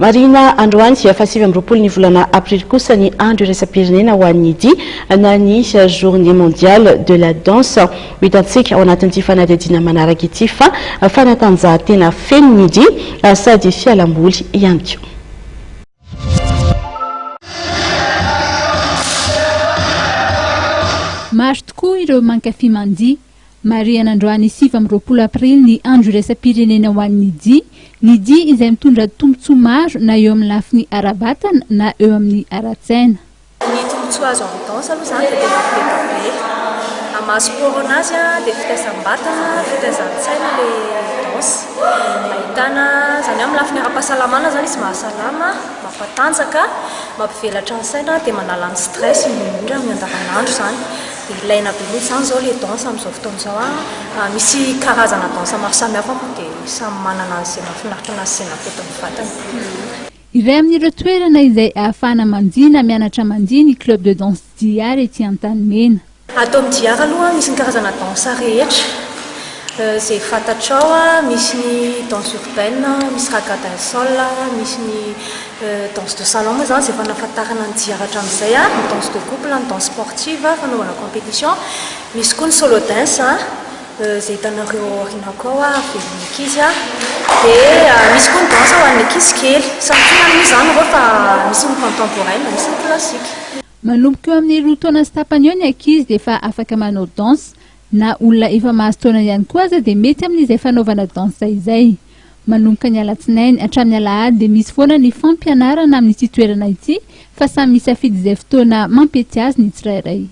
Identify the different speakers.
Speaker 1: Marina androany dia fasivy amby 20 ny volana aprily kosa ny andro iraisam-pirenena ho an'ny Idy na ny journée mondiale de la danse hitantsika ao anatin'ity fanadihadiana manaraka ity fa fanatanjahantena feno ny Idy sady fialamboly ihany koa.
Speaker 2: Maro tokoa ireo mankafy mandihy. Maria nandroany 7 aprily ny andro iraisam-pirenena ho an'ny Idy. Ny Idy izay mitondra tombontsoa maro na eo amin'ny lafiny ara-batana na eo amin'ny ara-tsaina.
Speaker 3: Ny tombontsoa azo amin'ny danse aloha zany dia tena be. Amaha-sport anazy dia fitaizam-batana, fitaizan-tsaina ilay danse. Ahitana zany amin'ny lafiny ara-pahasalamana zany izy mahasalama, mampatanjaka, mampivelatra ny saina dia manala ny stress indrindra amin'ny andavanandro zany. Ilaina be mihitsy zany zao ilay danse amin'izao fotoana izao misy karazana danse maro samihafa moa dia samy manana an'izay mahafinaritra anazy izay mampety ny vatany.
Speaker 2: Iray amin'ireo toerana izay ahafahana mandihy na mianatra mandihy ny club de danse Diary ety Antanimena.
Speaker 3: Ato amin'ny Diary aloha misy ny karazana danse rehetra izay fantatrao misy ny danse urbaine, misy raga dancehall, misy ny danse de salon moa zany izay fanafatarana ny Diary hatramin'izay, ny danse de couple, ny danse sportive fanaovana compétition, misy koa ny solo dance izay hitanareo aoriana koa velon'ny ankizy dia misy koa ny danse ho an'ny ankizy kely samy tena izany rehefa misy ny contemporaine misy ny classique.
Speaker 2: Manomboka eo amin'ny 2 taona sy tapany eo ny ankizy dia efa afaka manao danse na olona efa mahazo taona ihany koa aza dia mety amin'izay fanaovana danse izay. Manomboka ny alatsinainy hatramin'ny alahady dia misy foana ny fampianarana amin'ity toerana ity fa samy misafidy izay fotoana mampety azy ny tsirairay.